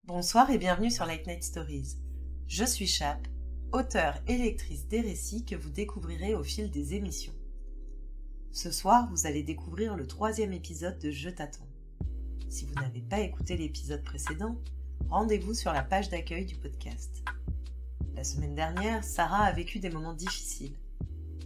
Bonsoir et bienvenue sur Late Night Stories. Je suis Chap, auteure et lectrice des récits que vous découvrirez au fil des émissions. Ce soir, vous allez découvrir le 3e épisode de Je t'attends. Si vous n'avez pas écouté l'épisode précédent, rendez-vous sur la page d'accueil du podcast. La semaine dernière, Sarah a vécu des moments difficiles.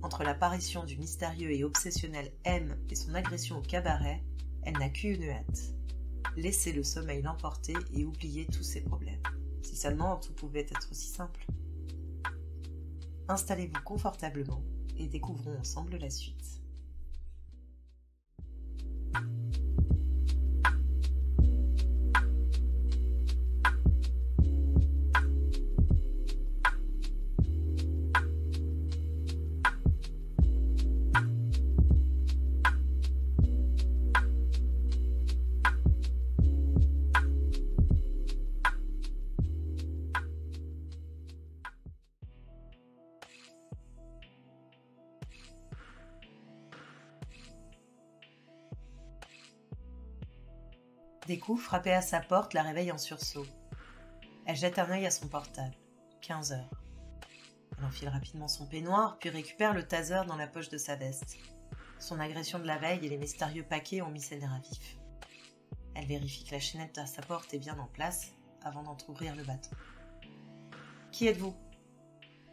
Entre l'apparition du mystérieux et obsessionnel M et son agression au cabaret, elle n'a qu'une hâte. Laisser le sommeil l'emporter et oublier tous ses problèmes. Si seulement tout pouvait être aussi simple. Installez-vous confortablement et découvrons ensemble la suite. Des coups frappés à sa porte la réveillent en sursaut. Elle jette un œil à son portable. 15 heures. Elle enfile rapidement son peignoir, puis récupère le taser dans la poche de sa veste. Son agression de la veille et les mystérieux paquets ont mis ses nerfs à vif. Elle vérifie que la chaînette à sa porte est bien en place, avant d'entrouvrir le bâton. « Qui êtes-vous »«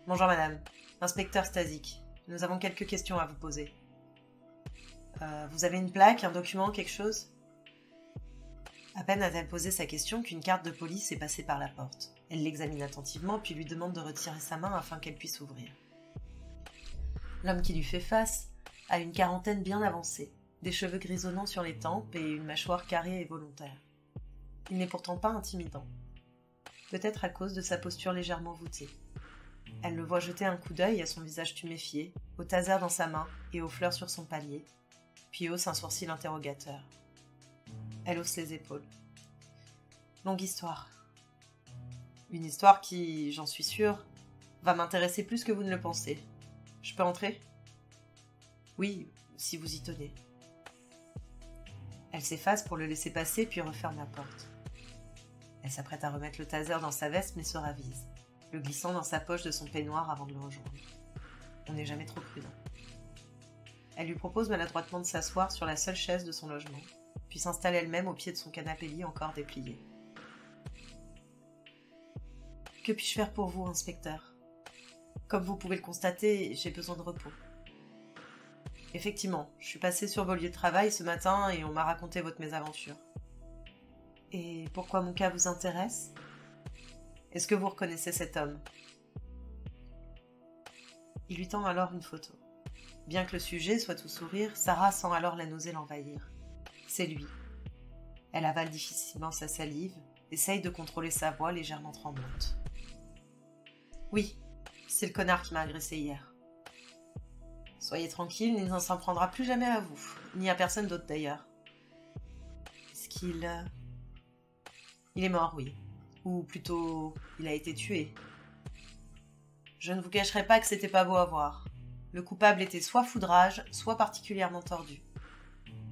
Bonjour madame, inspecteur Stasic. Nous avons quelques questions à vous poser. »« Vous avez une plaque, un document, quelque chose ?» À peine a-t-elle posé sa question qu'une carte de police est passée par la porte. Elle l'examine attentivement puis lui demande de retirer sa main afin qu'elle puisse ouvrir. L'homme qui lui fait face a une quarantaine bien avancée, des cheveux grisonnants sur les tempes et une mâchoire carrée et volontaire. Il n'est pourtant pas intimidant. Peut-être à cause de sa posture légèrement voûtée. Elle le voit jeter un coup d'œil à son visage tuméfié, au taser dans sa main et aux fleurs sur son palier, puis hausse un sourcil interrogateur. Elle hausse les épaules. Longue histoire. Une histoire qui, j'en suis sûre, va m'intéresser plus que vous ne le pensez. Je peux entrer ? Oui, si vous y tenez. Elle s'efface pour le laisser passer puis referme la porte. Elle s'apprête à remettre le taser dans sa veste mais se ravise, le glissant dans sa poche de son peignoir avant de le rejoindre. On n'est jamais trop prudent. Elle lui propose maladroitement de s'asseoir sur la seule chaise de son logement, puis s'installe elle-même au pied de son canapé-lit encore déplié. « Que puis-je faire pour vous, inspecteur ? Comme vous pouvez le constater, j'ai besoin de repos. » Effectivement, je suis passée sur vos lieux de travail ce matin et on m'a raconté votre mésaventure. Et pourquoi mon cas vous intéresse ? Est-ce que vous reconnaissez cet homme ? Il lui tend alors une photo. Bien que le sujet soit tout sourire, Sarah sent alors la nausée l'envahir. C'est lui. Elle avale difficilement sa salive, essaye de contrôler sa voix légèrement tremblante. Oui, c'est le connard qui m'a agressé hier. Soyez tranquille, il ne s'en prendra plus jamais à vous, ni à personne d'autre d'ailleurs. Est-ce qu'il... Il est mort, oui. Ou plutôt, il a été tué. Je ne vous cacherai pas que c'était pas beau à voir. Le coupable était soit foudrage, soit particulièrement tordu.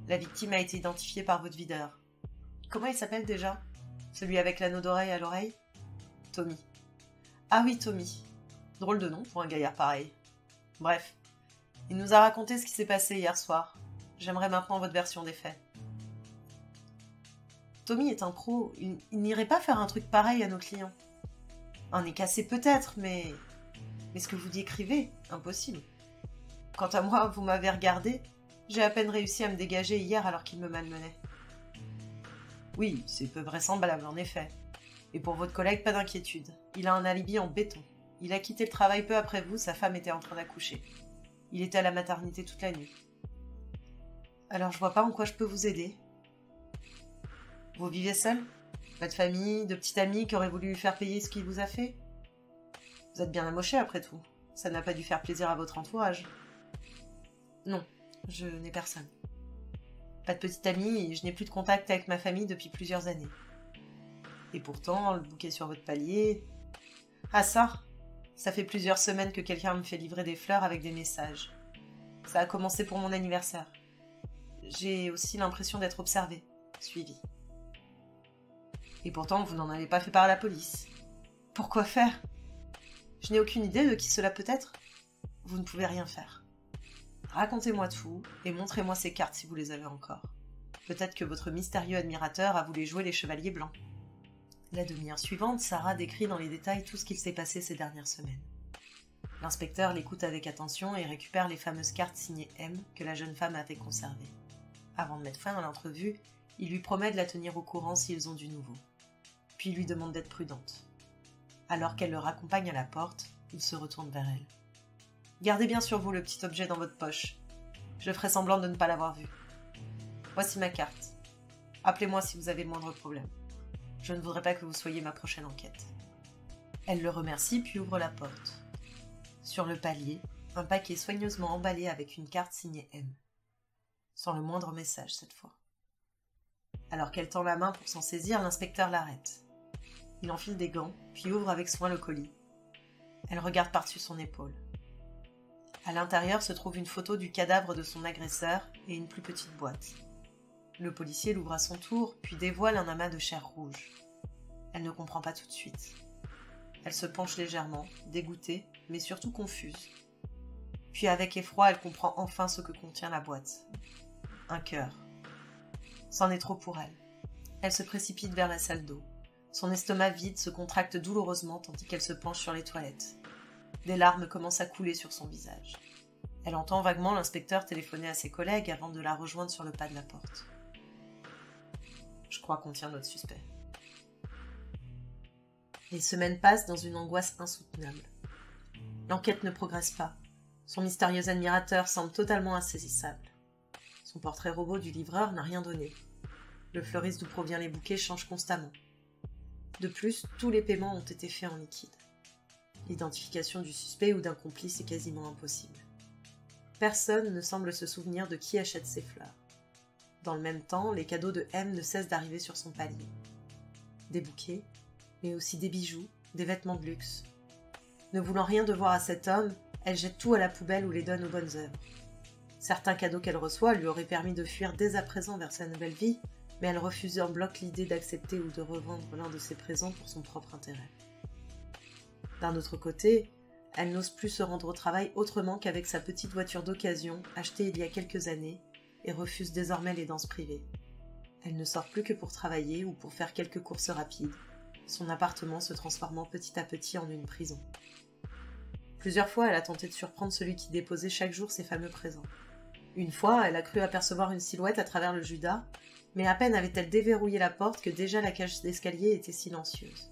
La victime a été identifiée par votre videur. Comment il s'appelle déjà ? Celui avec l'anneau d'oreille à l'oreille ? Tommy. Ah oui, Tommy. Drôle de nom pour un gaillard pareil. Bref, il nous a raconté ce qui s'est passé hier soir. J'aimerais maintenant votre version des faits. Tommy est un pro. Il n'irait pas faire un truc pareil à nos clients. Un nez cassé peut-être, mais ce que vous décrivez, impossible. Quant à moi, vous m'avez regardé. J'ai à peine réussi à me dégager hier alors qu'il me malmenait. Oui, c'est peu vraisemblable en effet. Et pour votre collègue, pas d'inquiétude. Il a un alibi en béton. Il a quitté le travail peu après vous, sa femme était en train d'accoucher. Il était à la maternité toute la nuit. Alors je vois pas en quoi je peux vous aider. Vous vivez seul ? Pas de famille, de petite amie qui aurait voulu lui faire payer ce qu'il vous a fait ? Vous êtes bien amoché après tout. Ça n'a pas dû faire plaisir à votre entourage. Non. Je n'ai personne. Pas de petite amie et je n'ai plus de contact avec ma famille depuis plusieurs années. Et pourtant, le bouquet sur votre palier... Ah ça fait plusieurs semaines que quelqu'un me fait livrer des fleurs avec des messages. Ça a commencé pour mon anniversaire. J'ai aussi l'impression d'être observée, suivie. Et pourtant, vous n'en avez pas fait part à la police. Pourquoi faire? Je n'ai aucune idée de qui cela peut être. Vous ne pouvez rien faire. Racontez-moi tout et montrez-moi ces cartes si vous les avez encore. Peut-être que votre mystérieux admirateur a voulu jouer les chevaliers blancs. La demi-heure suivante, Sarah décrit dans les détails tout ce qu'il s'est passé ces dernières semaines. L'inspecteur l'écoute avec attention et récupère les fameuses cartes signées M que la jeune femme avait conservées. Avant de mettre fin à l'entrevue, il lui promet de la tenir au courant s'ils ont du nouveau. Puis il lui demande d'être prudente. Alors qu'elle le raccompagne à la porte, il se retourne vers elle. « Gardez bien sur vous le petit objet dans votre poche. Je ferai semblant de ne pas l'avoir vu. Voici ma carte. Appelez-moi si vous avez le moindre problème. Je ne voudrais pas que vous soyez ma prochaine enquête. » Elle le remercie puis ouvre la porte. Sur le palier, un paquet soigneusement emballé avec une carte signée M. Sans le moindre message cette fois. Alors qu'elle tend la main pour s'en saisir, l'inspecteur l'arrête. Il enfile des gants, puis ouvre avec soin le colis. Elle regarde par-dessus son épaule. À l'intérieur se trouve une photo du cadavre de son agresseur et une plus petite boîte. Le policier l'ouvre à son tour, puis dévoile un amas de chair rouge. Elle ne comprend pas tout de suite. Elle se penche légèrement, dégoûtée, mais surtout confuse. Puis avec effroi, elle comprend enfin ce que contient la boîte. Un cœur. C'en est trop pour elle. Elle se précipite vers la salle d'eau. Son estomac vide se contracte douloureusement tandis qu'elle se penche sur les toilettes. Des larmes commencent à couler sur son visage. Elle entend vaguement l'inspecteur téléphoner à ses collègues avant de la rejoindre sur le pas de la porte. « Je crois qu'on tient notre suspect. » Les semaines passent dans une angoisse insoutenable. L'enquête ne progresse pas. Son mystérieux admirateur semble totalement insaisissable. Son portrait robot du livreur n'a rien donné. Le fleuriste d'où proviennent les bouquets change constamment. De plus, tous les paiements ont été faits en liquide. L'identification du suspect ou d'un complice est quasiment impossible. Personne ne semble se souvenir de qui achète ces fleurs. Dans le même temps, les cadeaux de M ne cessent d'arriver sur son palier. Des bouquets, mais aussi des bijoux, des vêtements de luxe. Ne voulant rien devoir à cet homme, elle jette tout à la poubelle ou les donne aux bonnes œuvres. Certains cadeaux qu'elle reçoit lui auraient permis de fuir dès à présent vers sa nouvelle vie, mais elle refuse en bloc l'idée d'accepter ou de revendre l'un de ses présents pour son propre intérêt. D'un autre côté, elle n'ose plus se rendre au travail autrement qu'avec sa petite voiture d'occasion achetée il y a quelques années et refuse désormais les danses privées. Elle ne sort plus que pour travailler ou pour faire quelques courses rapides, son appartement se transformant petit à petit en une prison. Plusieurs fois, elle a tenté de surprendre celui qui déposait chaque jour ses fameux présents. Une fois, elle a cru apercevoir une silhouette à travers le judas, mais à peine avait-elle déverrouillé la porte que déjà la cage d'escalier était silencieuse.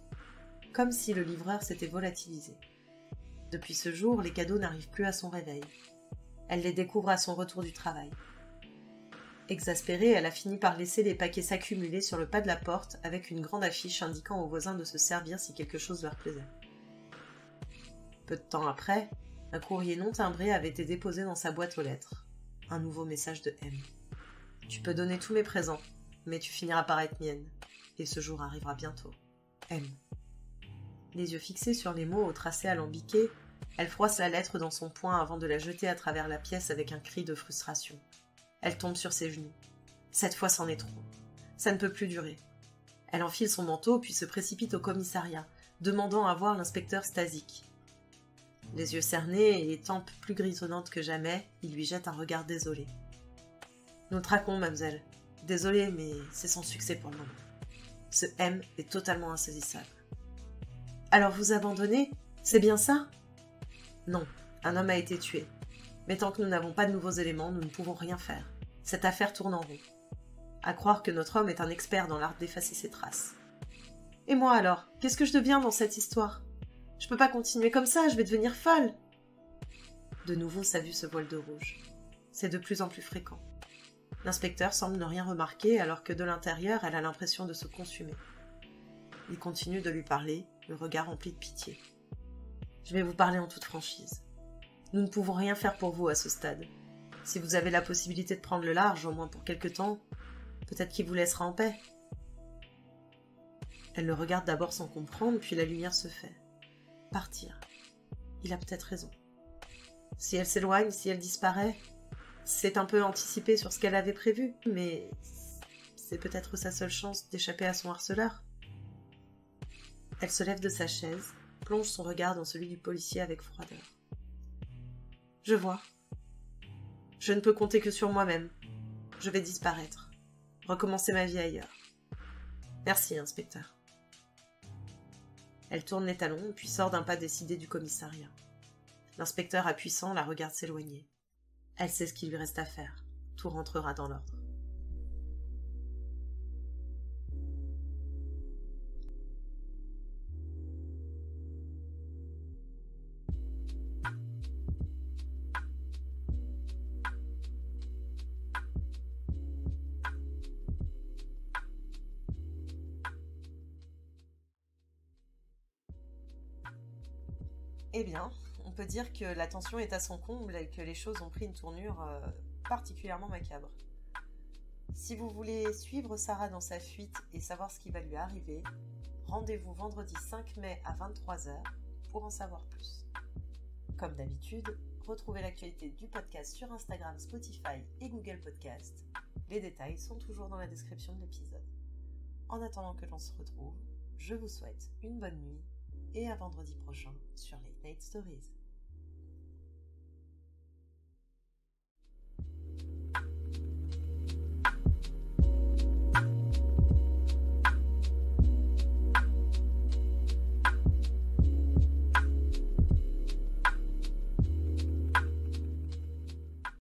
Comme si le livreur s'était volatilisé. Depuis ce jour, les cadeaux n'arrivent plus à son réveil. Elle les découvre à son retour du travail. Exaspérée, elle a fini par laisser les paquets s'accumuler sur le pas de la porte avec une grande affiche indiquant aux voisins de se servir si quelque chose leur plaisait. Peu de temps après, un courrier non timbré avait été déposé dans sa boîte aux lettres. Un nouveau message de M. « Tu peux donner tous mes présents, mais tu finiras par être mienne. Et ce jour arrivera bientôt. M. » Les yeux fixés sur les mots au tracé alambiqué, elle froisse la lettre dans son poing avant de la jeter à travers la pièce avec un cri de frustration. Elle tombe sur ses genoux. Cette fois, c'en est trop. Ça ne peut plus durer. Elle enfile son manteau puis se précipite au commissariat, demandant à voir l'inspecteur Stasik. Les yeux cernés et les tempes plus grisonnantes que jamais, il lui jette un regard désolé. « Nous traquons, mademoiselle. Désolée, mais c'est sans succès pour le moment. Ce M est totalement insaisissable. » « Alors vous abandonnez? C'est bien ça? » ?»« Non, un homme a été tué. Mais tant que nous n'avons pas de nouveaux éléments, nous ne pouvons rien faire. Cette affaire tourne en rond. À croire que notre homme est un expert dans l'art d'effacer ses traces. Et moi alors, qu'est-ce que je deviens dans cette histoire? Je peux pas continuer comme ça, je vais devenir folle. De nouveau, sa vue se voile de rouge. C'est de plus en plus fréquent. L'inspecteur semble ne rien remarquer alors que de l'intérieur, elle a l'impression de se consumer. Il continue de lui parler, le regard rempli de pitié. Je vais vous parler en toute franchise. Nous ne pouvons rien faire pour vous à ce stade. Si vous avez la possibilité de prendre le large, au moins pour quelque temps, peut-être qu'il vous laissera en paix. Elle le regarde d'abord sans comprendre, puis la lumière se fait. Partir. Il a peut-être raison. Si elle s'éloigne, si elle disparaît, c'est un peu anticipé sur ce qu'elle avait prévu, mais c'est peut-être sa seule chance d'échapper à son harceleur. Elle se lève de sa chaise, plonge son regard dans celui du policier avec froideur. Je vois. Je ne peux compter que sur moi-même. Je vais disparaître. Recommencer ma vie ailleurs. Merci, inspecteur. Elle tourne les talons, puis sort d'un pas décidé du commissariat. L'inspecteur impuissant la regarde s'éloigner. Elle sait ce qu'il lui reste à faire. Tout rentrera dans l'ordre. Eh bien, on peut dire que la tension est à son comble et que les choses ont pris une tournure particulièrement macabre. Si vous voulez suivre Sarah dans sa fuite et savoir ce qui va lui arriver, rendez-vous vendredi 5 mai à 23h pour en savoir plus. Comme d'habitude, retrouvez l'actualité du podcast sur Instagram, Spotify et Google Podcast. Les détails sont toujours dans la description de l'épisode. En attendant que l'on se retrouve, je vous souhaite une bonne nuit et à vendredi prochain sur Late Night Stories.